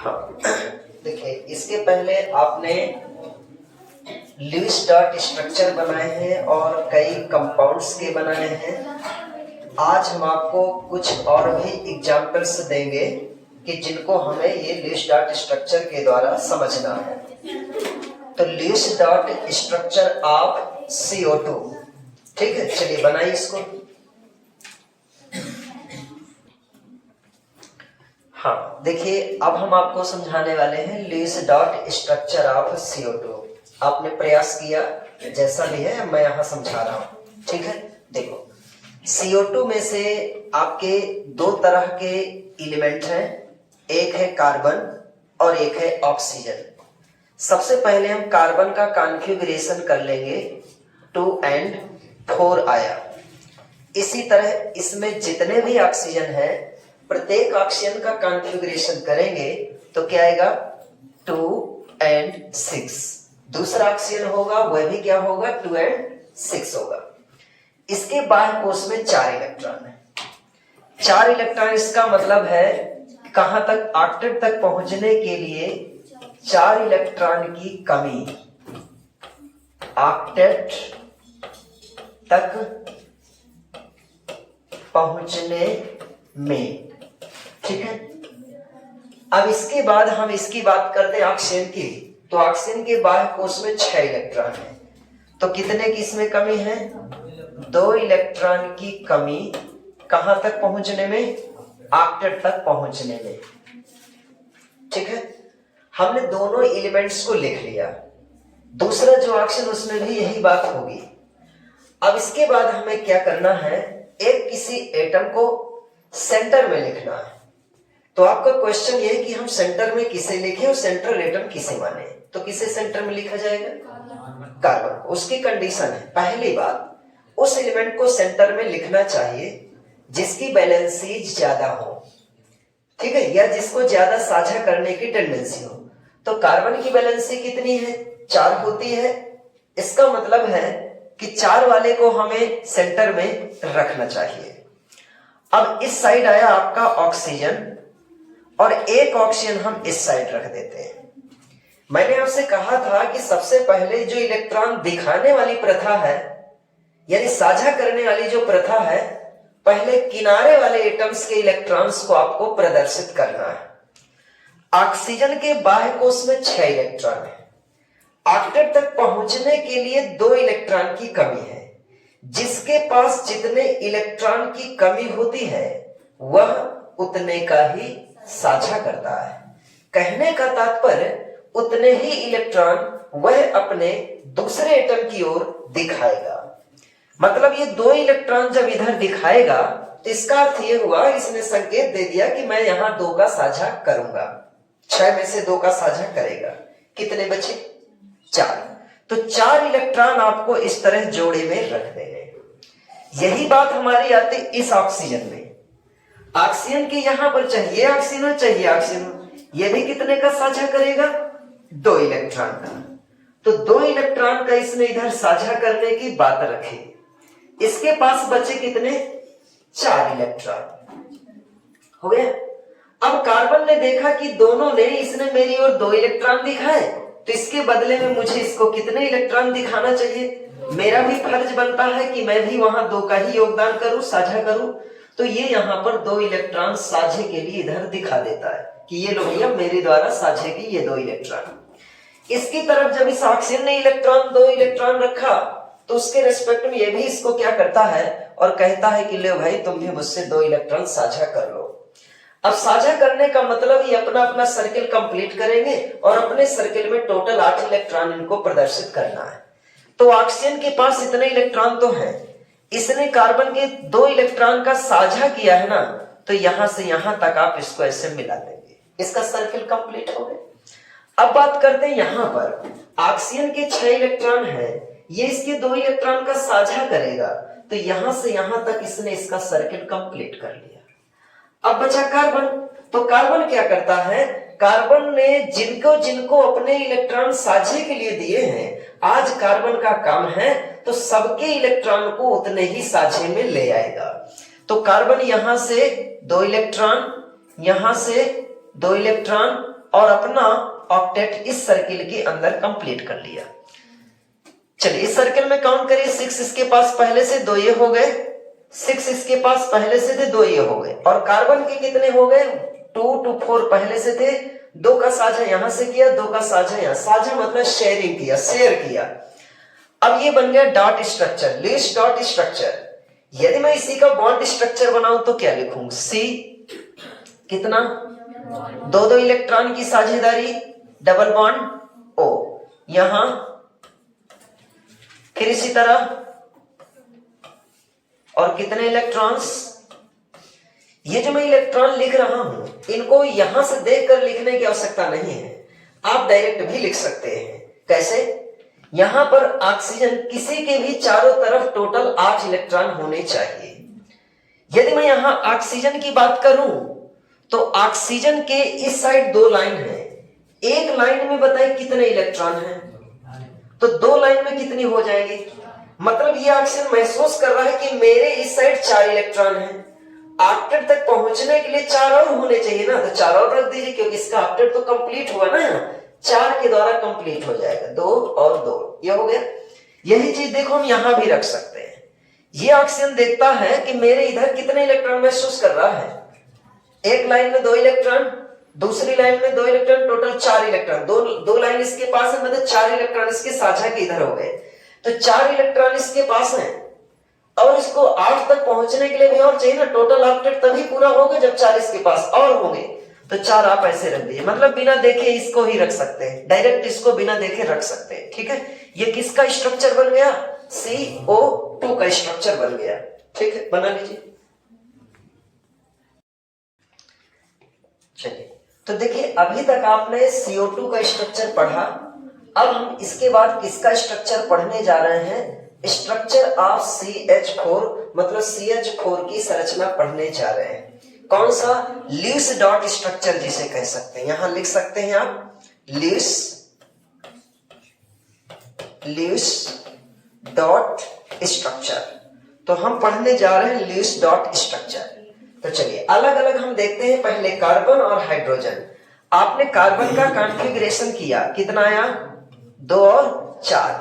हाँ, देखिए इसके पहले आपने लुईस डॉट स्ट्रक्चर बनाए हैं और कई कंपाउंड्स के बनाए हैं। आज हम आपको कुछ और भी एग्जाम्पल्स देंगे कि जिनको हमें ये लुईस डॉट स्ट्रक्चर के द्वारा समझना है। तो Lewis dot structure of CO2, ठीक है, चलिए बनाइए इसको। हाँ, देखिए अब हम आपको समझाने वाले हैं Lewis dot structure of CO2। आपने प्रयास किया, जैसा भी है मैं यहाँ समझा रहा हूँ, ठीक है। देखो CO2 में से आपके दो तरह के एलिमेंट हैं, एक है कार्बन और एक है ऑक्सीजन। सबसे पहले हम कार्बन का कॉन्फ़िगरेशन कर लेंगे 2 and 4 आया। इसी तरह इसमें जितने भी ऑक्सीजन है प्रत्येक ऑक्सीजन का कॉन्फ़िगरेशन करेंगे तो क्या आएगा 2 and 6। दूसरा ऑक्सीजन होगा वह भी क्या होगा 2 and 6 होगा। इसके बाह्य कोश में 4 इलेक्ट्रॉन है। 4 इलेक्ट्रॉन इसका मतलब है कहां तक, ऑक्टेट तक पहुंचने के लिए 4 इलेक्ट्रॉन की कमी, ऑक्टेट तक पहुंचने में, ठीक है। अब इसके बाद हम इसकी बात करते हैं ऑक्सीजन की। तो ऑक्सीजन के बाह्य कोश में 6 इलेक्ट्रॉन है। तो कितने की इसमें कमी है, 2 इलेक्ट्रॉन की कमी कहां तक पहुंचने में, ऑक्टेट तक पहुंचने में, ठीक है। हमने दोनों एलिमेंट्स को लिख लिया। दूसरा जो ऑक्सीजन उसमें भी यही बात होगी। अब इसके बाद हमें क्या करना है, एक किसी एटम को सेंटर में लिखना है। तो आपका क्वेश्चन ये है कि हम सेंटर में किसे लिखें और सेंट्रल एटम किसे माने। तो किसे सेंटर में लिखा जाएगा, कार्बन। उसकी कंडीशन है, पहली बात उस एलिमेंट को सेंटर में लिखना चाहिए जिसकी वैलेंसी ज्यादा हो, ठीक है, या जिसको ज्यादा साझा करने की टेंडेंसी हो। तो कार्बन की वैलेंसी कितनी है, 4 होती है। इसका मतलब है कि 4 वाले को हमें सेंटर में रखना चाहिए। अब इस साइड आया आपका ऑक्सीजन और एक ऑक्सीजन हम इस साइड रख देते हैं। मैंने आपसे कहा था कि सबसे पहले जो इलेक्ट्रॉन दिखाने वाली प्रथा है, यानी साझा करने वाली जो प्रथा है, पहले किनारे वाले एटम्स के इलेक्ट्रॉन्स को आपको प्रदर्शित करना है। ऑक्सीजन के बाह्य कोश में 6 इलेक्ट्रॉन है। ऑक्टेट तक पहुंचने के लिए 2 इलेक्ट्रॉन की कमी है। जिसके पास जितने इलेक्ट्रॉन की कमी होती है वह उतने का ही साझा करता है। कहने का तात्पर्य उतने ही इलेक्ट्रॉन वह अपने दूसरे एटम की ओर दिखाएगा। मतलब ये 2 इलेक्ट्रॉन जब इधर दिखाएगा तो इसका अर्थ ये हुआ, इसने संकेत दे दिया कि मैं यहां 2 का साझा करूंगा। 6 में से 2 का साझा करेगा। कितने बचे, 4। तो 4 इलेक्ट्रॉन आपको इस तरह जोड़े में रख देंगे। यही बात हमारी आती इस ऑक्सीजन में। ऑक्सीजन के यहां पर चाहिए ऑक्सीजन, चाहिए ऑक्सीजन, ये भी कितने का साझा करेगा, 2 इलेक्ट्रॉन का। तो 2 इलेक्ट्रॉन का इसने इधर साझा करने की बात रखी। इसके पास बचे कितने, 4 इलेक्ट्रॉन हो गया। अब कार्बन ने देखा कि दोनों ने, इसने मेरी ओर 2 इलेक्ट्रॉन दिखाए, तो इसके बदले में मुझे इसको कितने इलेक्ट्रॉन दिखाना चाहिए। मेरा भी फर्ज बनता है कि मैं भी वहां 2 का ही योगदान करूं, साझा करूं। तो ये यहां पर 2 इलेक्ट्रॉन साझे के लिए इधर दिखा देता है कि ये लो भैया मेरे द्वारा साझे की ये 2 इलेक्ट्रॉन। इसकी तरफ जब इस ऑक्सीजन ने 2 इलेक्ट्रॉन रखा तो उसके रेस्पेक्ट में ये भी इसको क्या करता है और कहता है कि ले भाई तुम भी मुझसे 2 इलेक्ट्रॉन साझा कर लो। अब साझा करने का मतलब ये अपना अपना सर्किल कंप्लीट करेंगे और अपने सर्किल में टोटल 8 इलेक्ट्रॉन इनको प्रदर्शित करना है। तो ऑक्सीजन के पास इतने इलेक्ट्रॉन तो हैं, इसने कार्बन के 2 इलेक्ट्रॉन का साझा किया है ना, तो यहां से यहां तक आप इसको ऐसे मिला देंगे, इसका सर्किल कंप्लीट हो गया। अब बात करते हैं यहां पर ऑक्सीजन के 6 इलेक्ट्रॉन है, ये इसके 2 इलेक्ट्रॉन का साझा करेगा, तो यहां से यहां तक इसने इसका सर्किल कंप्लीट कर लिया। अब बचा कार्बन। तो कार्बन क्या करता है, कार्बन ने जिनको जिनको अपने इलेक्ट्रॉन साझे के लिए दिए हैं, आज कार्बन का काम है तो सबके इलेक्ट्रॉन को उतने ही साझे में ले आएगा। तो कार्बन यहां से 2 इलेक्ट्रॉन, यहां से 2 इलेक्ट्रॉन और अपना ऑक्टेट इस सर्किल के अंदर कंप्लीट कर लिया। चलिए इस सर्किल में काउंट करिए, 6 इसके पास पहले से 2 ये हो गए, 6 इसके पास पहले से थे 2 ये हो गए, और कार्बन के कितने हो गए 2 to 4 पहले से थे, 2 का साझा यहां से किया, 2 का साझा यहां, साझा मतलब शेयरिंग किया, शेयर किया। अब ये बन गया dot structure, Lewis dot structure. यदि मैं इसी का बॉन्ड स्ट्रक्चर बनाऊं तो क्या लिखूं, सी कितना 2 इलेक्ट्रॉन की साझेदारी, डबल बॉन्ड ओ, यहां फिर इसी तरह, और कितने इलेक्ट्रॉन्स, ये जो मैं इलेक्ट्रॉन लिख रहा हूं इनको यहां से देखकर लिखने की आवश्यकता नहीं है, आप डायरेक्ट भी लिख सकते हैं। कैसे, यहां पर ऑक्सीजन किसी के भी चारों तरफ टोटल 8 इलेक्ट्रॉन होने चाहिए। यदि मैं यहां ऑक्सीजन की बात करूं तो ऑक्सीजन के इस साइड 2 लाइन है, एक लाइन में बताइए कितने इलेक्ट्रॉन हैं, तो 2 लाइन में कितनी हो जाएगी, मतलब ये ऑक्सीजन महसूस कर रहा है कि मेरे इस साइड 4 इलेक्ट्रॉन हैं, ऑक्टेट तक पहुंचने के लिए 4 और होने चाहिए ना, तो 4 और रख दीजिए क्योंकि इसका ऑक्टेट तो कंप्लीट हुआ ना, 4 के द्वारा कंप्लीट हो जाएगा, 2 और 2 ये हो गया। यही चीज देखो हम यहां भी रख सकते हैं, ये ऑक्सीजन देखता है कि मेरे इधर कितने इलेक्ट्रॉन महसूस कर रहा है, एक लाइन में 2 इलेक्ट्रॉन, दूसरी लाइन में 2 इलेक्ट्रॉन, टोटल 4 इलेक्ट्रॉन, दो लाइन इसके पास है, मतलब 4 इलेक्ट्रॉन इसके साझा के इधर हो गए, तो 4 इलेक्ट्रॉन इसके पास हैं, और इसको 8 तक पहुंचने के लिए भी और चाहिए ना, टोटल ऑक्टेट तभी पूरा होगा जब 4 इसके पास और होंगे, तो 4 आप ऐसे रख दीजिए, मतलब बिना देखे इसको ही रख सकते हैं, डायरेक्ट इसको बिना देखे रख सकते हैं। ठीक है, ये किसका स्ट्रक्चर बन गया, CO2 का स्ट्रक्चर बन गया। ठीक है, बना लीजिए। चलिए तो देखिए अभी तक आपने CO2 का स्ट्रक्चर पढ़ा, अब हम इसके बाद किसका स्ट्रक्चर पढ़ने जा रहे हैं, स्ट्रक्चर ऑफ CH4 मतलब CH4 की संरचना पढ़ने जा रहे हैं। कौन सा, लुईस डॉट स्ट्रक्चर जिसे कह सकते हैं, यहां लिख सकते हैं आप लुईस डॉट स्ट्रक्चर, तो हम पढ़ने जा रहे हैं लुईस डॉट स्ट्रक्चर। तो चलिए अलग अलग हम देखते हैं, पहले कार्बन और हाइड्रोजन। आपने कार्बन का कॉन्फ़िगरेशन किया, कितना आया 2 और 4,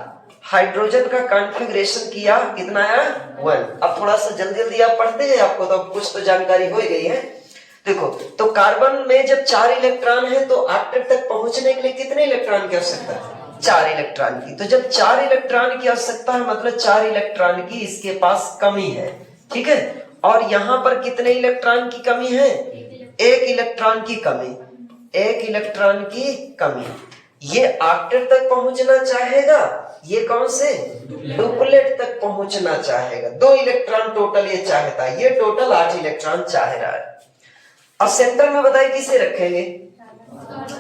हाइड्रोजन का कॉन्फ़िगरेशन किया, कितना आया 1। अब थोड़ा सा जल्दी जल्दी आप पढ़ते हैं, आपको तो कुछ तो जानकारी हो गई है। देखो तो कार्बन में जब 4 इलेक्ट्रॉन है तो ऑक्टेट तक पहुंचने के लिए कितने इलेक्ट्रॉन की आवश्यकता है, 4 इलेक्ट्रॉन की, तो जब 4 इलेक्ट्रॉन की आवश्यकता है मतलब 4 इलेक्ट्रॉन की इसके पास कमी है। ठीक है, और यहां पर कितने इलेक्ट्रॉन की कमी है, 1 इलेक्ट्रॉन की कमी, 1 इलेक्ट्रॉन की कमी। ये ऑक्टेट तक पहुंचना चाहेगा, ये कौन से डुप्लेट तक पहुंचना चाहेगा, 2 इलेक्ट्रॉन टोटल ये चाहता है, ये टोटल 8 इलेक्ट्रॉन चाह रहा है। अब सेंटर में बताइए किसे रखेंगे,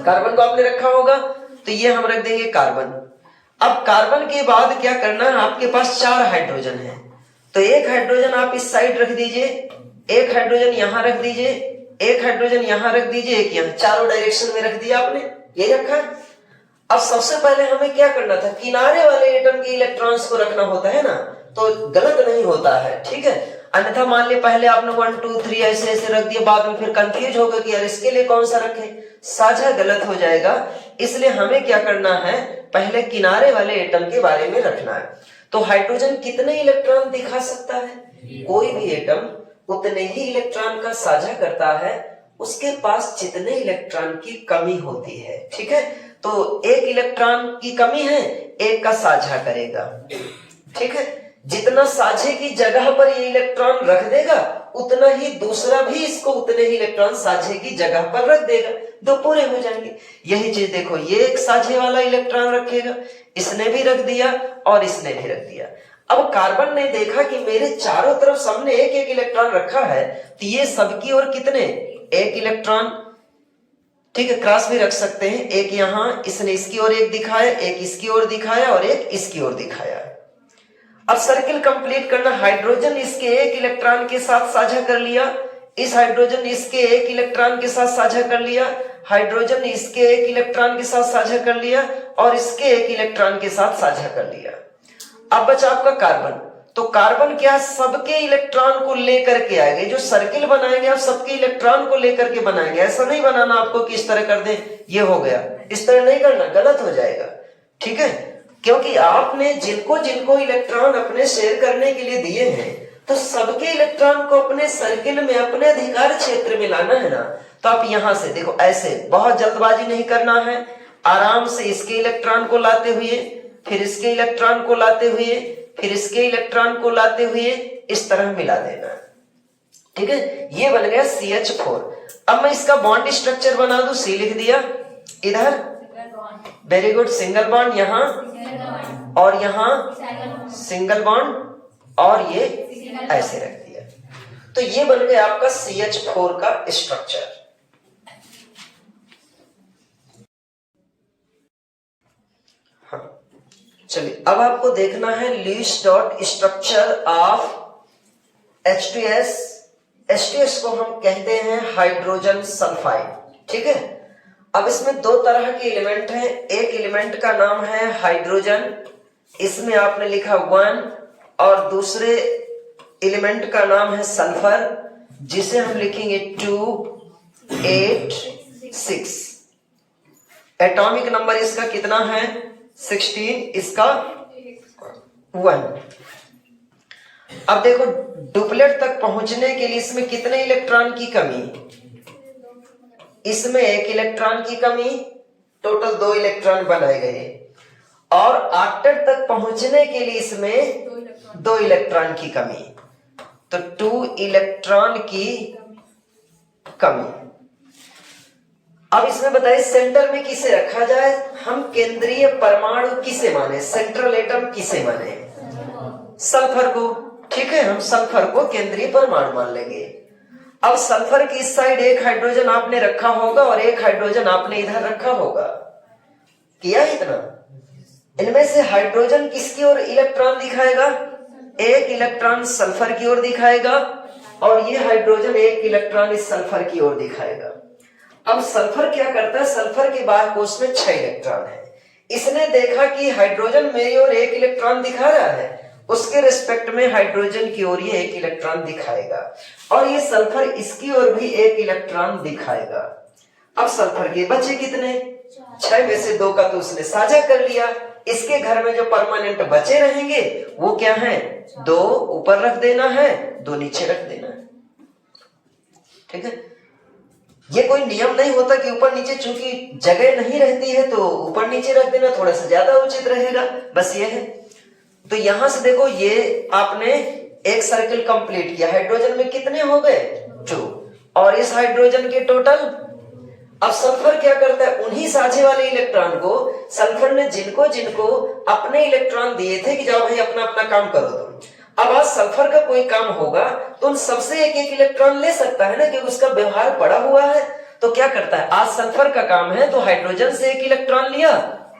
कार्बन को आपने रखा होगा, तो ये हम रख देंगे कार्बन। अब कार्बन के बाद क्या करना है, आपके पास 4 हाइड्रोजन है, तो 1 हाइड्रोजन आप इस साइड रख दीजिए, 1 हाइड्रोजन यहां रख दीजिए, 1 हाइड्रोजन यहां रख दीजिए, 1 यहां, चारों डायरेक्शन में रख दिया आपने, यही रखा है। अब सबसे पहले हमें क्या करना था, किनारे वाले एटम के इलेक्ट्रॉन्स को रखना होता है ना, तो गलत नहीं होता है। ठीक है, अन्यथा मान लिया पहले आपने 1 2 3 ऐसे ऐसे रख दिया, बाद में फिर कंफ्यूज हो गए कि यार इसके लिए कौन सा रखें, साझा गलत हो जाएगा। इसलिए हमें क्या करना है, पहले किनारे वाले एटम के बारे में रखना है। तो हाइड्रोजन कितने इलेक्ट्रॉन दिखा सकता है, कोई भी एटम उतने ही इलेक्ट्रॉन का साझा करता है, उसके पास जितने इलेक्ट्रॉन की कमी होती है। ठीक है, तो 1 इलेक्ट्रॉन की कमी है, 1 का साझा करेगा। ठीक है, जितना साझे की जगह पर ये इलेक्ट्रॉन रख देगा उतना ही दूसरा भी इसको उतने ही इलेक्ट्रॉन साझे की जगह पर रख देगा, 2 पूरे हो जाएंगे। यही चीज देखो, ये एक साझे वाला इलेक्ट्रॉन रखेगा, इसने भी रख दिया और इसने भी रख दिया। अब कार्बन ने देखा कि मेरे चारों तरफ सबने 1 इलेक्ट्रॉन रखा है, तो ये सबकी ओर कितने, 1 इलेक्ट्रॉन। ठीक है, क्रॉस भी रख सकते हैं, 1 यहां, इसने इसकी ओर 1 दिखाया, 1 इसकी ओर दिखाया और 1 इसकी ओर दिखाया। अब सर्किल कंप्लीट करना, हाइड्रोजन इसके 1 इलेक्ट्रॉन के साथ साझा कर लिया, इस हाइड्रोजन इसके 1 इलेक्ट्रॉन के साथ साझा कर लिया, हाइड्रोजन इसके 1 इलेक्ट्रॉन के साथ साझा कर लिया और इसके 1 इलेक्ट्रॉन के साथ साझा कर लिया। अब बचा आपका कार्बन, तो कार्बन क्या सबके इलेक्ट्रॉन को लेकर के आएंगे, जो सर्किल बनाएंगे आप सबके इलेक्ट्रॉन को लेकर के बनाएंगे, ऐसा नहीं बनाना आपको कि इस तरह कर दें ये हो गया। इस तरह नहीं करना, गलत हो जाएगा, ठीक है। क्योंकि आपने जिनको जिनको इलेक्ट्रॉन अपने शेयर करने के लिए दिए हैं, तो सबके इलेक्ट्रॉन को अपने सर्किल में, अपने अधिकार क्षेत्र में लाना है ना। तो आप यहां से देखो, ऐसे बहुत जल्दबाजी नहीं करना है, आराम से इसके इलेक्ट्रॉन को लाते हुए, फिर इसके इलेक्ट्रॉन को लाते हुए, फिर इसके इलेक्ट्रॉन को लाते हुए इस तरह मिला देना, ठीक है। ये बन गया CH4। अब मैं इसका बॉन्ड स्ट्रक्चर बना दूं, C लिख दिया इधर, वेरी गुड, सिंगल बॉन्ड यहां और यहां सिंगल बॉन्ड, और ये ऐसे रख दिया। तो ये बन गया आपका CH4 का स्ट्रक्चर। हाँ, चलिए अब आपको देखना है Lewis dot structure of H2S। H2S को हम कहते हैं हाइड्रोजन सल्फाइड, ठीक है। अब इसमें दो तरह के एलिमेंट हैं, एक एलिमेंट का नाम है हाइड्रोजन, इसमें आपने लिखा 1, और दूसरे एलिमेंट का नाम है सल्फर, जिसे हम लिखेंगे 2, 8, 6। एटॉमिक नंबर इसका कितना है? 16, इसका 1। अब देखो डुप्लेट तक पहुंचने के लिए इसमें कितने इलेक्ट्रॉन की कमी? इसमें 1 इलेक्ट्रॉन की कमी, टोटल 2 इलेक्ट्रॉन बनाए गए। और ऑक्टेट तक पहुंचने के लिए इसमें 2 इलेक्ट्रॉन की कमी, तो 2 इलेक्ट्रॉन की कमी। अब इसमें बताइए सेंटर में किसे रखा जाए? हम केंद्रीय परमाणु किसे माने, सेंट्रल एटम किसे माने? सल्फर को, ठीक है। हम सल्फर को केंद्रीय परमाणु मान लेंगे। अब सल्फर की इस साइड 1 हाइड्रोजन आपने रखा होगा और 1 हाइड्रोजन आपने इधर रखा होगा, किया इतना। इनमें से हाइड्रोजन किसकी ओर इलेक्ट्रॉन दिखाएगा? 1 इलेक्ट्रॉन सल्फर की ओर दिखाएगा, और ये हाइड्रोजन 1 इलेक्ट्रॉन इस सल्फर की ओर दिखाएगा। अब सल्फर क्या करता है? सल्फर के बाह्य कोश में 6 इलेक्ट्रॉन है। इसने देखा कि हाइड्रोजन मेरी ओर 1 इलेक्ट्रॉन दिखा रहा है, उसके रिस्पेक्ट में हाइड्रोजन की ओर ये 1 इलेक्ट्रॉन दिखाएगा, और ये सल्फर इसकी ओर भी 1 इलेक्ट्रॉन दिखाएगा। अब सल्फर के बचे कितने? 6 में से 2 का तो उसने साझा कर लिया। इसके घर में जो परमानेंट बचे रहेंगे वो क्या है? 2 ऊपर रख देना है, 2 नीचे रख देना है, ठीक है। ये कोई नियम नहीं होता कि ऊपर नीचे, चूंकि जगह नहीं रहती है तो ऊपर नीचे रख देना थोड़ा सा ज्यादा उचित रहेगा, बस ये है। तो यहां से देखो ये आपने एक सर्किल कंप्लीट किया। हाइड्रोजन में कितने हो गए? 2, और इस हाइड्रोजन के टोटल। अब सल्फर क्या करता है? उन्हीं साझे वाले इलेक्ट्रॉन को सल्फर ने जिनको जिनको अपने इलेक्ट्रॉन दिए थे कि जाओ भाई अपना अपना काम करो तुम, अब आज सल्फर का कोई काम होगा तो उन सबसे 1-1 इलेक्ट्रॉन ले सकता है ना, क्योंकि उसका व्यवहार पड़ा हुआ है। तो क्या करता है? आज सल्फर का काम है तो हाइड्रोजन से 1 इलेक्ट्रॉन लिया,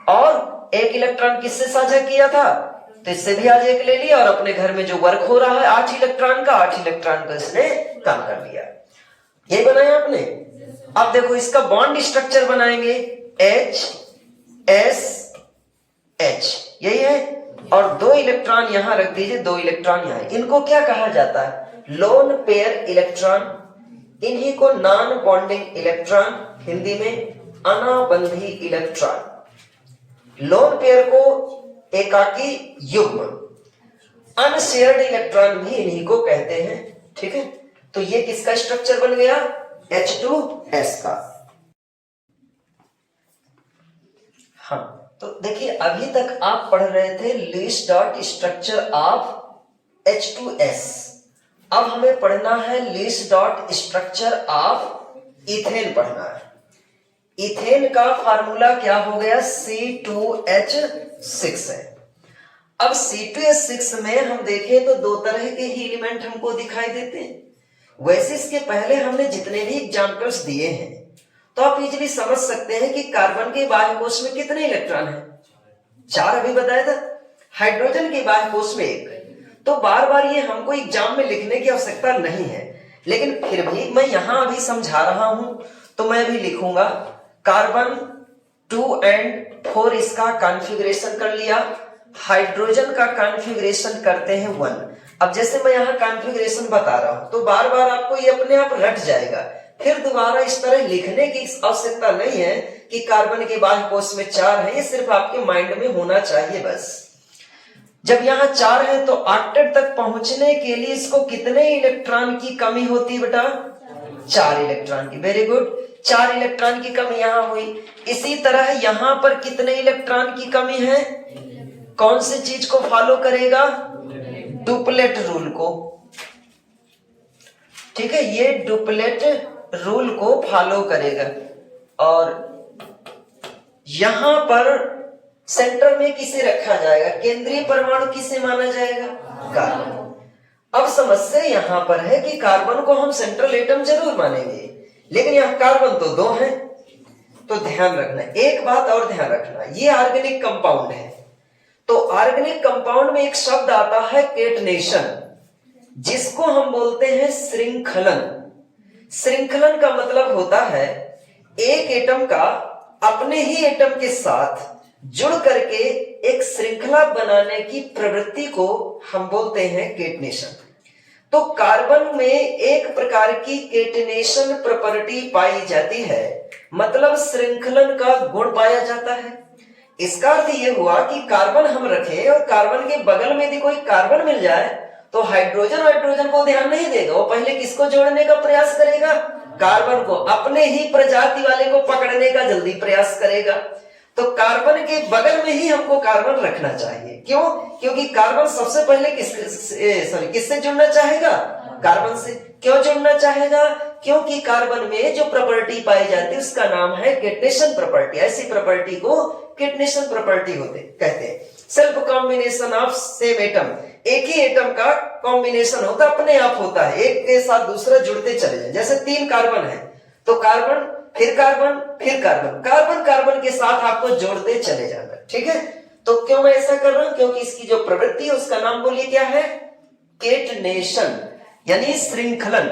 और 1 इलेक्ट्रॉन किससे साझा किया था? तो इससे भी आज 1 ले लिया, और अपने घर में जो वर्क हो रहा है 8 इलेक्ट्रॉन का, 8 इलेक्ट्रॉन का इसने काम कर लिया। यही बनाया आपने। अब देखो इसका बॉन्ड स्ट्रक्चर बनाएंगे, H S H, यही है। और 2 इलेक्ट्रॉन यहां रख दीजिए, 2 इलेक्ट्रॉन यहां। इनको क्या कहा जाता है? Lone pair electron. इन्हीं को नॉन बॉन्डिंग इलेक्ट्रॉन, हिंदी में अनाबंधी इलेक्ट्रॉन। लोन पेयर को एकाकी युग्म, अनशेयर्ड इलेक्ट्रॉन भी इन्हीं को कहते हैं, ठीक है। तो ये किसका स्ट्रक्चर बन गया? H2S का। हाँ, तो देखिए अभी तक आप पढ़ रहे थे Lewis dot structure of H2S। अब हमें पढ़ना है Lewis dot structure of ethane पढ़ना है। इथेन का फार्मूला क्या हो गया? C2H6 है। अब C2H6 में हम देखें तो 2 तरह के ही एलिमेंट हमको दिखाई देते हैं। वैसे इसके पहले हमने जितने भी एग्जाम्पल्स दिए हैं तो आप इजीली समझ सकते हैं कि कार्बन के बाह्य कोश में कितने इलेक्ट्रॉन हैं? 4 अभी बताया था। हाइड्रोजन के बाह्य कोश में 1। तो बार बार ये हमको एग्जाम में लिखने की आवश्यकता नहीं है, लेकिन फिर भी मैं यहां अभी समझा रहा हूं तो मैं भी लिखूंगा कार्बन 2 और 4 इसका कॉन्फ़िगरेशन कर लिया। हाइड्रोजन का कॉन्फ़िगरेशन करते हैं 1। अब जैसे मैं यहाँ कॉन्फ़िगरेशन बता रहा हूं तो बार बार आपको ये अपने आप रट जाएगा, फिर दोबारा इस तरह लिखने की आवश्यकता नहीं है कि कार्बन के बाह्य कोश में 4 है, ये सिर्फ आपके माइंड में होना चाहिए बस। जब यहाँ 4 है तो ऑक्टेट तक पहुंचने के लिए इसको कितने इलेक्ट्रॉन की कमी होती है बेटा? 4 इलेक्ट्रॉन की। वेरी गुड, 4 इलेक्ट्रॉन की कमी यहां हुई। इसी तरह यहां पर कितने इलेक्ट्रॉन की कमी है? कौन सी चीज को फॉलो करेगा? डुप्लेट रूल को। ठीक है, ये डुप्लेट रूल को फॉलो करेगा। और यहां पर सेंटर में किसे रखा जाएगा? केंद्रीय परमाणु किसे माना जाएगा? कार्बन। अब समस्या यहां पर है कि कार्बन को हम सेंट्रल एटम जरूर मानेंगे, लेकिन यहां कार्बन तो 2 है। तो ध्यान रखना, एक बात और ध्यान रखना, ये ऑर्गेनिक कंपाउंड है। तो ऑर्गेनिक कंपाउंड में एक शब्द आता है केटनेशन, जिसको हम बोलते हैं श्रृंखलन। श्रृंखलन का मतलब होता है एक एटम का अपने ही एटम के साथ जुड़ करके एक श्रृंखला बनाने की प्रवृत्ति को हम बोलते हैं केटनेशन। तो कार्बन में एक प्रकार की केटनेशन प्रॉपर्टी पाई जाती है, मतलब श्रृंखलन का गुण पाया जाता है। इसका अर्थ यह हुआ कि कार्बन हम रखें और कार्बन के बगल में यदि कोई कार्बन मिल जाए तो हाइड्रोजन को ध्यान नहीं देगा, वो पहले किसको जोड़ने का प्रयास करेगा? कार्बन को। अपने ही प्रजाति वाले को पकड़ने का जल्दी प्रयास करेगा। तो कार्बन के बगल में ही हमको कार्बन रखना चाहिए। क्यों? क्योंकि कार्बन सबसे पहले किससे जुड़ना चाहेगा? कार्बन से। क्यों जुड़ना चाहेगा? क्योंकि कार्बन में जो प्रॉपर्टी पाई जाती है उसका नाम है केटनेशन प्रॉपर्टी। ऐसी प्रॉपर्टी को केटनेशन प्रॉपर्टी कहते हैं। Self combination of same atom, एक ही एटम का कॉम्बिनेशन होता अपने आप होता है, एक के साथ दूसरा जुड़ते चले जाए। जैसे 3 कार्बन है तो कार्बन फिर कार्बन फिर कार्बन, कार्बन कार्बन के साथ आपको जोड़ते चले जाना। ठीक है, तो क्यों मैं ऐसा कर रहा हूं? क्योंकि इसकी जो प्रवृत्ति है उसका नाम बोलिए क्या है? केटनेशन, यानी श्रृंखलन।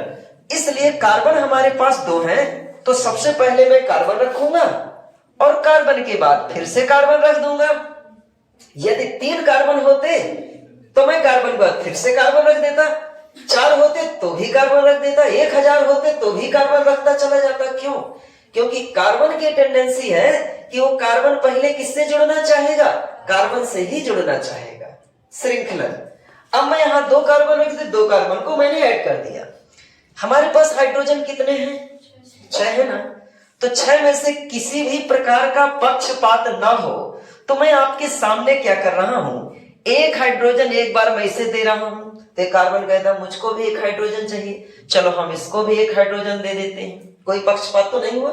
इसलिए कार्बन हमारे पास 2 हैं, तो सबसे पहले मैं कार्बन रखूंगा और कार्बन के बाद फिर से कार्बन रख दूंगा। यदि 3 कार्बन होते तो मैं कार्बन के बाद फिर से कार्बन रख देता, 4 होते तो भी कार्बन रख देता, 1000 होते तो भी कार्बन रखता चला जाता। क्यों? क्योंकि कार्बन की टेंडेंसी है कि वो कार्बन पहले किससे जुड़ना चाहेगा? कार्बन से ही जुड़ना चाहेगा। श्रृंखलन। अब मैं यहां 2 कार्बन रख दिए, 2 कार्बन को मैंने ऐड कर दिया। हमारे पास हाइड्रोजन कितने हैं? 6 है ना। तो 6 में से किसी भी प्रकार का पक्षपात ना हो तो मैं आपके सामने क्या कर रहा हूं? एक हाइड्रोजन एक बार मैं इसे दे रहा हूं, तो कार्बन कहता मुझको भी एक हाइड्रोजन चाहिए, चलो हम इसको भी एक हाइड्रोजन दे देते हैं। कोई पक्षपात तो नहीं हुआ।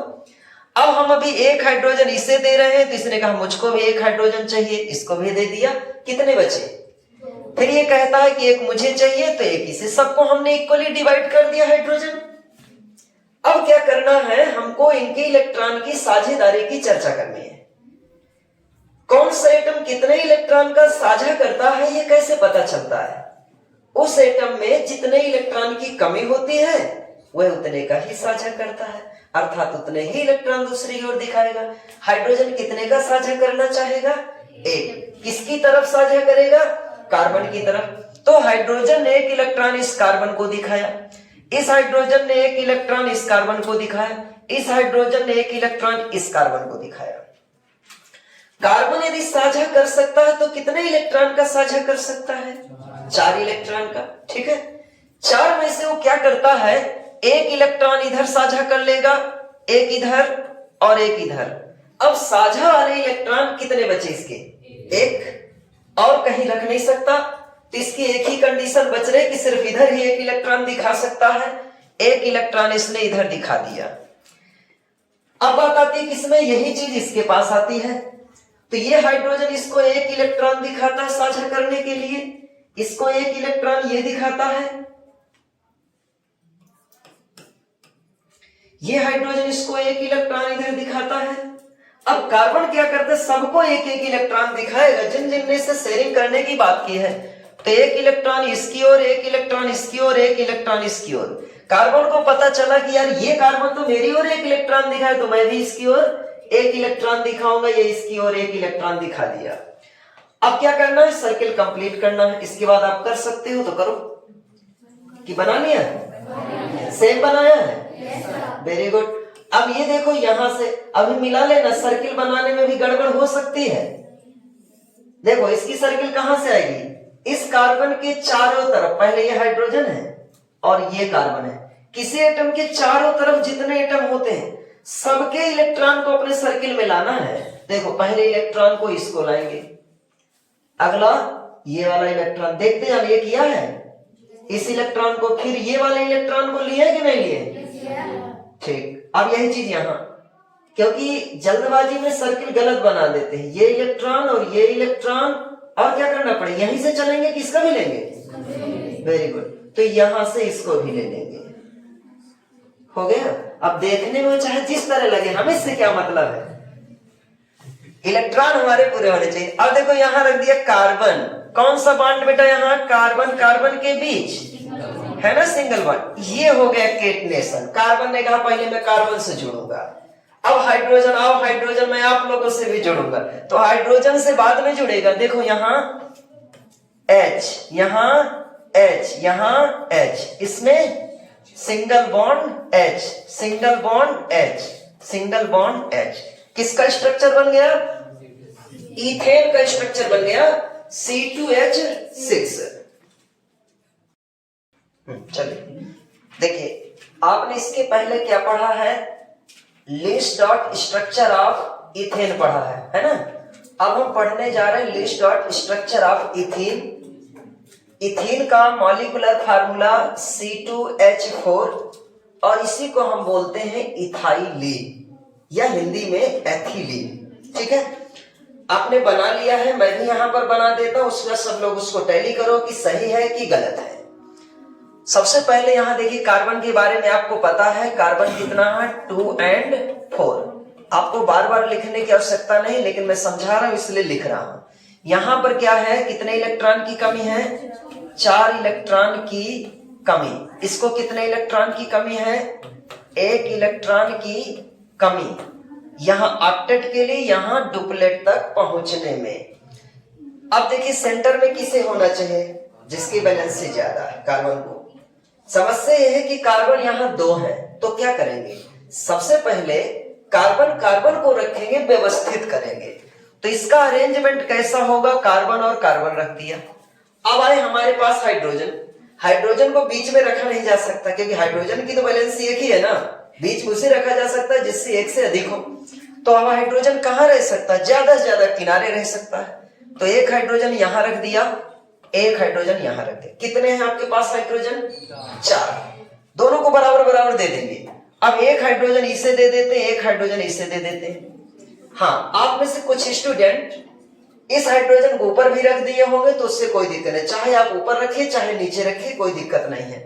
अब हम अभी एक हाइड्रोजन इसे दे रहे हैं तो इसने कहा मुझको भी एक हाइड्रोजन चाहिए, इसको भी दे दिया। कितने बचे? फिर ये कहता है कि एक मुझे चाहिए तो एक इसे, सबको हमने इक्वली डिवाइड कर दिया हाइड्रोजन। अब क्या करना है? हमको इनके इलेक्ट्रॉन की साझेदारी की चर्चा करनी है। कौन सा एटम कितने इलेक्ट्रॉन का साझा करता है ये कैसे पता चलता है? उस एटम में जितने इलेक्ट्रॉन की कमी होती है वह उतने का ही साझा करता है, अर्थात उतने ही इलेक्ट्रॉन दूसरी ओर दिखाएगा। हाइड्रोजन कितने का साझा करना चाहेगा? 1। किसकी तरफ साझा करेगा? कार्बन की तरफ। तो हाइड्रोजन ने 1 इलेक्ट्रॉन इस कार्बन को दिखाया, इस हाइड्रोजन ने 1 इलेक्ट्रॉन इस कार्बन को दिखाया, इस हाइड्रोजन ने 1 इलेक्ट्रॉन इस कार्बन को दिखाया। कार्बन यदि साझा कर सकता है तो कितने इलेक्ट्रॉन का साझा कर सकता है? 4 इलेक्ट्रॉन का। ठीक है, 4 में से वो क्या करता है? 1 इलेक्ट्रॉन इधर साझा कर लेगा, 1 इधर और 1 इधर। अब साझा वाले इलेक्ट्रॉन कितने बचे इसके? 1, और कहीं रख नहीं सकता, तो इसकी एक ही कंडीशन बच रही कि सिर्फ इधर ही 1 इलेक्ट्रॉन दिखा सकता है। 1 इलेक्ट्रॉन इसने इधर दिखा दिया। अब बात आती है किसमें? यही चीज इसके पास आती है। तो ये हाइड्रोजन इसको 1 इलेक्ट्रॉन दिखाता है साझा करने के लिए, इसको 1 इलेक्ट्रॉन ये दिखाता है, ये हाइड्रोजन इसको 1 इलेक्ट्रॉन इधर दिखाता है। अब कार्बन क्या करता है? सबको 1-1 इलेक्ट्रॉन दिखाएगा। जिन जिनने से शेयरिंग करने की बात की है तो 1 इलेक्ट्रॉन इसकी ओर, 1 इलेक्ट्रॉन इसकी ओर, 1 इलेक्ट्रॉन इसकी ओर। कार्बन को पता चला कि यार ये कार्बन तो मेरी ओर 1 इलेक्ट्रॉन दिखाए तो मैं भी इसकी ओर 1 इलेक्ट्रॉन दिखाऊंगा, ये इसकी ओर 1 इलेक्ट्रॉन दिखा दिया। अब क्या करना है? सर्किल कंप्लीट करना है। इसके बाद आप कर सकते हो तो करो। कि बना लिया? सेम बनाया है? Very good. अब ये देखो यहां से अभी मिला लेना, सर्किल बनाने में भी गड़बड़ हो सकती है। देखो इसकी सर्किल कहां से आएगी, इस कार्बन के चारों तरफ, पहले ये हाइड्रोजन है और ये कार्बन है, किसी एटम के चारों तरफ जितने एटम होते हैं सबके इलेक्ट्रॉन को अपने सर्किल में लाना है। देखो पहले इलेक्ट्रॉन को इसको लाएंगे, अगला ये वाला इलेक्ट्रॉन, देखते हैं अब ये किया है इस इलेक्ट्रॉन को, फिर ये वाले इलेक्ट्रॉन को लिए कि नहीं लिए, ठीक। अब यही चीज यहां, क्योंकि जल्दबाजी में सर्किल गलत बना देते हैं, ये इलेक्ट्रॉन और ये इलेक्ट्रॉन, और क्या करना पड़े, यहीं से चलेंगे कि इसका भी लेंगे, वेरी गुड, तो यहां से इसको भी ले लेंगे, हो गया। अब देखने में चाहे जिस तरह लगे, हमें इससे क्या मतलब है, इलेक्ट्रॉन हमारे पूरे होने चाहिए। अब देखो यहां रख दिया कार्बन, कौन सा बॉन्ड बेटा, यहाँ कार्बन कार्बन के बीच है ना सिंगल बॉन्ड, ये हो गया केटनेशन। कार्बन ने कहा पहले मैं कार्बन से जुड़ूंगा, अब हाइड्रोजन, आओ हाइड्रोजन मैं आप लोगों से भी जुड़ूंगा, तो हाइड्रोजन से बाद में जुड़ेगा। देखो यहां H, यहां H, यहां H, इसमें single bond H, single bond H, single bond H, किसका स्ट्रक्चर बन गया, इथेन का स्ट्रक्चर बन गया, C2H6। चलिए देखिए, आपने इसके पहले क्या पढ़ा है, list dot structure of ethane पढ़ा है ना। अब हम पढ़ने जा रहे हैं list dot structure of ethene. Ethene का मॉलिक्यूलर फार्मूला C2H4 और इसी को हम बोलते हैं इथाइलीन या हिंदी में एथिलीन, ठीक है। आपने बना लिया है, मैं भी यहां पर बना देता हूं, उसका सब लोग उसको टैली करो कि सही है कि गलत है। सबसे पहले यहां देखिए कार्बन के बारे में आपको पता है, कार्बन कितना है 2 और 4। आपको बार बार लिखने की आवश्यकता नहीं, लेकिन मैं समझा रहा हूं इसलिए लिख रहा हूं। यहां पर क्या है, कितने इलेक्ट्रॉन की कमी है, 4 इलेक्ट्रॉन की कमी। इसको कितने इलेक्ट्रॉन की कमी है, 1 इलेक्ट्रॉन की कमी यहां ऑक्टेट के लिए, यहां डुप्लेट तक पहुंचने में। अब देखिए सेंटर में किसे होना चाहिए, जिसकी वैलेंसी ज्यादा है, कार्बन को। समस्या यह है कि कार्बन यहां 2 है, तो क्या करेंगे, सबसे पहले कार्बन कार्बन को रखेंगे, व्यवस्थित करेंगे। तो इसका अरेंजमेंट कैसा होगा, कार्बन और कार्बन रख दिया। अब आए हमारे पास हाइड्रोजन, हाइड्रोजन को बीच में रखा नहीं जा सकता, क्योंकि हाइड्रोजन की तो वैलेंसी एक ही है ना, बीच में उसे रखा जा सकता है जिससे एक से अधिक हो। तो अब हाइड्रोजन कहां रह सकता है, ज्यादा से ज्यादा किनारे रह सकता है। तो एक हाइड्रोजन यहां रख दिया, एक हाइड्रोजन यहां रख दिया। कितने हैं आपके पास हाइड्रोजन, 4, दोनों को बराबर बराबर दे देंगे। अब एक हाइड्रोजन इसे दे देते हैं, एक हाइड्रोजन इसे दे देते हैं। हाँ, आप में से कुछ स्टूडेंट इस हाइड्रोजन को ऊपर भी रख दिए होंगे, तो उससे कोई दिक्कत नहीं, चाहे आप ऊपर रखिए चाहे नीचे रखिए, कोई दिक्कत नहीं है।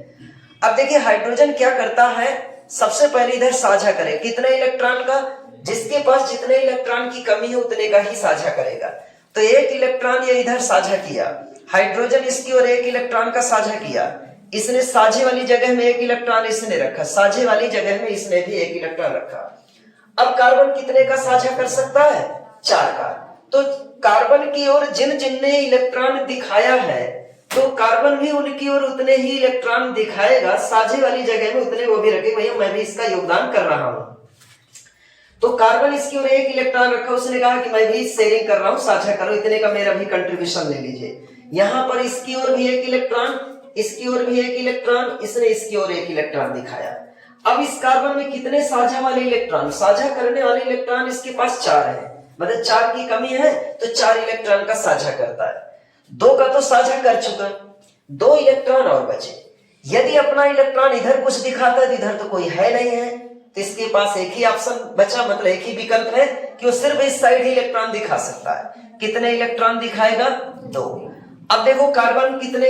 अब देखिए हाइड्रोजन क्या करता है, सबसे पहले इधर साझा करे, कितने इलेक्ट्रॉन का, जिसके पास जितने इलेक्ट्रॉन की कमी है उतने का ही साझा करेगा। तो 1 इलेक्ट्रॉन ये इधर साझा किया, हाइड्रोजन इसकी ओर 1 इलेक्ट्रॉन का साझा किया, इसने साझे वाली जगह में 1 इलेक्ट्रॉन इसने रखा, साझे वाली जगह में इसने भी 1 इलेक्ट्रॉन रखा। अब कार्बन कितने का साझा कर सकता है, 4 का। तो कार्बन की ओर जिन जिनने इलेक्ट्रॉन दिखाया है, तो कार्बन भी उनकी ओर उतने ही इलेक्ट्रॉन दिखाएगा, साझे वाली जगह में उतने वो भी रखे, भैया मैं भी इसका योगदान कर रहा हूं। तो कार्बन इसकी ओर 1 इलेक्ट्रॉन रखा, उसने कहा कि मैं भी शेयरिंग कर रहा हूं, साझा करो, इतने का मेरा भी कंट्रीब्यूशन ले लीजिए। यहां पर इसकी ओर भी 1 इलेक्ट्रॉन, इसकी ओर भी 1 इलेक्ट्रॉन, इसने इसकी ओर 1 इलेक्ट्रॉन दिखाया। अब इस कार्बन में कितने साझा वाले इलेक्ट्रॉन, साझा करने वाले इलेक्ट्रॉन इसके पास 4 है, मतलब 4 की कमी है, तो 4 इलेक्ट्रॉन का साझा करता है। 2 का तो साझा कर चुका, 2 इलेक्ट्रॉन और बचे। यदि अपना इलेक्ट्रॉन इधर कुछ दिखाता है, इधर तो कोई है नहीं है, तो इसके पास एक ही ऑप्शन बचा, मतलब एक ही विकल्प है कि वो सिर्फ इस साइड ही इलेक्ट्रॉन दिखा सकता है। कितने इलेक्ट्रॉन दिखाएगा, 2। अब देखो कार्बन कितने,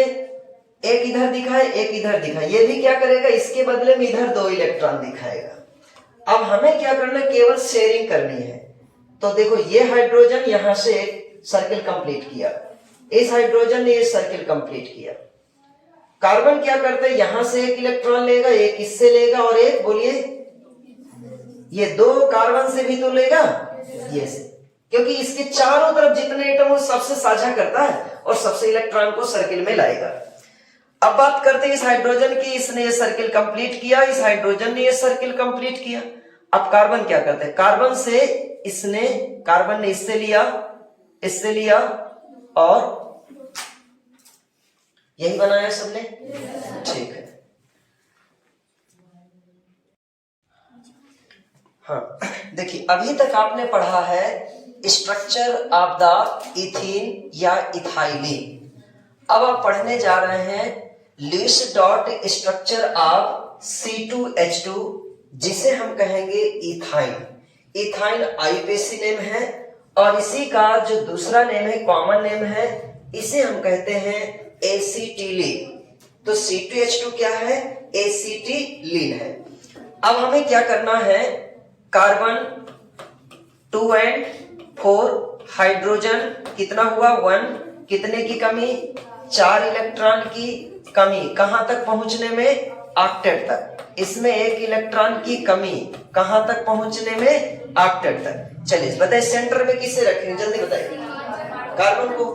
1 इधर दिखाए, 1 इधर दिखाए, ये भी क्या करेगा, इसके बदले में इधर 2 इलेक्ट्रॉन दिखाएगा। अब हमें क्या करना है, केवल शेयरिंग करनी है। तो देखो ये हाइड्रोजन यहां से एक सर्किल कंप्लीट किया, इस हाइड्रोजन ने ये सर्किल कंप्लीट किया। कार्बन क्या करता है, यहां से 1 इलेक्ट्रॉन लेगा, 1 इससे लेगा और 1 बोलिए ये 2 कार्बन से भी तो लेगा, ये से, क्योंकि इसके चारों तरफ जितने एटम वो सबसे साझा करता है और सबसे इलेक्ट्रॉन को सर्किल में लाएगा। अब बात करते हैं इस हाइड्रोजन की, इसने ये सर्किल कंप्लीट किया, इस हाइड्रोजन ने ये सर्किल कंप्लीट किया। अब कार्बन क्या करते हैं, कार्बन ने इससे लिया और यही बनाया सबने, ठीक है। हाँ, देखिए अभी तक आपने पढ़ा है स्ट्रक्चर ऑफ द इथीन या इथाइलिन। अब आप पढ़ने जा रहे हैं Lewis dot structure of C2H2, जिसे हम कहेंगे इथाइन। इथाइन आईयूपीएसी नेम है और इसी का जो दूसरा नेम है, कॉमन नेम है, इसे हम कहते हैं एसीटिलीन। तो C2H2 क्या है, एसीटिलीन है। अब हमें क्या करना है, कार्बन 2 and 4, हाइड्रोजन कितना हुआ 1, कितने की कमी, 4 इलेक्ट्रॉन की कमी, कहां तक पहुंचने में, ऑक्टेट तक। इसमें 1 इलेक्ट्रॉन की कमी, कहां तक पहुंचने में, ऑक्टेट तक। चलिए बताइए सेंटर में किसे रखेंगे, जल्दी बताइए, कार्बन को।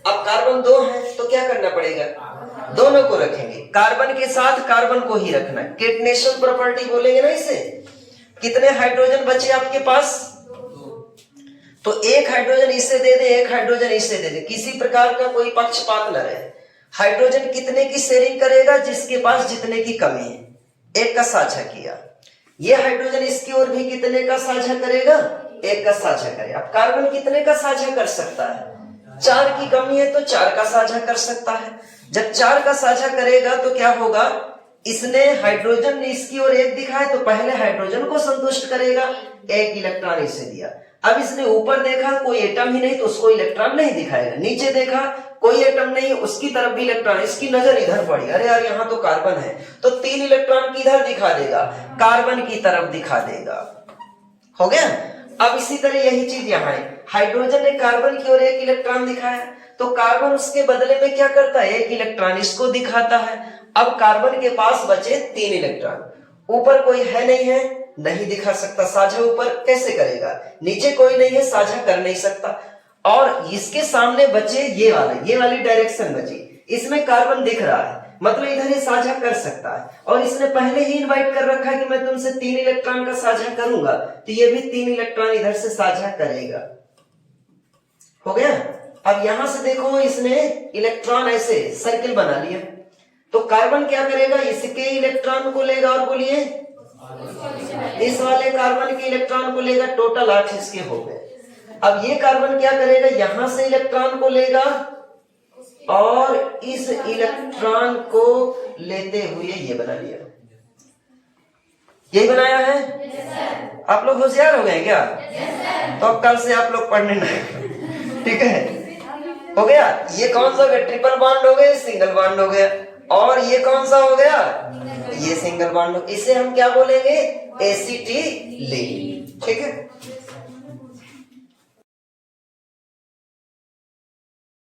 अब कार्बन 2 है तो क्या करना पड़ेगा, दोनों को रखेंगे, कार्बन के साथ कार्बन को ही रखना है, केटनेशन प्रॉपर्टी बोलेंगे ना इसे। कितने हाइड्रोजन बचे आपके पास, तो 1 हाइड्रोजन इसे दे दे, 1 हाइड्रोजन इसे दे दे, किसी प्रकार का कोई पक्षपात न रहे। हाइड्रोजन कितने की शेयरिंग करेगा, जिसके पास जितने की कमी है, 1 का साझा किया। ये हाइड्रोजन इसकी ओर भी कितने का साझा करेगा, 1 का साझा करेगा। अब कार्बन कितने का साझा कर सकता है, 4 की कमी है तो 4 का साझा कर सकता है। जब 4 का साझा करेगा तो क्या होगा, इसने हाइड्रोजन ने इसकी ओर 1 दिखाए तो पहले हाइड्रोजन को संतुष्ट करेगा, 1 इलेक्ट्रॉन इसे दिया। अब इसने ऊपर देखा कोई एटम ही नहीं तो उसको इलेक्ट्रॉन नहीं दिखाएगा, नीचे देखा कोई एटम नहीं, उसकी तरफ भी इलेक्ट्रॉन, इसकी नजर इधर पड़ी, अरे यार यहाँ तो कार्बन है, तो 3 इलेक्ट्रॉन किधर दिखा देगा, कार्बन की तरफ दिखा देगा। हो गया। अब इसी तरह यही चीज यहाँ है, हाइड्रोजन ने कार्बन की ओर 1 इलेक्ट्रॉन दिखाया तो कार्बन उसके बदले में क्या करता है, 1 इलेक्ट्रॉन इसको दिखाता है। अब कार्बन के पास बचे 3 इलेक्ट्रॉन, ऊपर कोई है नहीं है, नहीं दिखा सकता, साझा ऊपर कैसे करेगा, नीचे कोई नहीं है, साझा कर नहीं सकता। और इसके सामने बचे ये वाली डायरेक्शन बची, इसमें कार्बन दिख रहा है, मतलब इधर ये साझा कर सकता है। और इसने पहले ही इनवाइट कर रखा है कि मैं तुमसे 3 इलेक्ट्रॉन का साझा करूंगा, तो ये भी 3 इलेक्ट्रॉन इधर से साझा करेगा। हो गया। अब यहां से देखो इसने इलेक्ट्रॉन ऐसे सर्किल बना लिया, तो कार्बन क्या करेगा, इसके इलेक्ट्रॉन को लेगा और बोलिए इस वाले कार्बन के इलेक्ट्रॉन को लेगा, टोटल 8 इसके हो गए। अब ये कार्बन क्या करेगा, यहां से इलेक्ट्रॉन को लेगा और इस इलेक्ट्रॉन को लेते हुए ये बना लिया, यही बनाया है। yes, आप लोग होशियार हो गए क्या? yes, तो अब कल से आप लोग पढ़ने नहीं, ठीक है, हो गया। ये कौन सा हो गया, ट्रिपल बॉन्ड हो गया, सिंगल बॉन्ड हो गया, और ये कौन सा हो गया, ये सिंगल बॉन्ड हो, इसे हम क्या बोलेंगे, एसिटिलीन, ठीक है।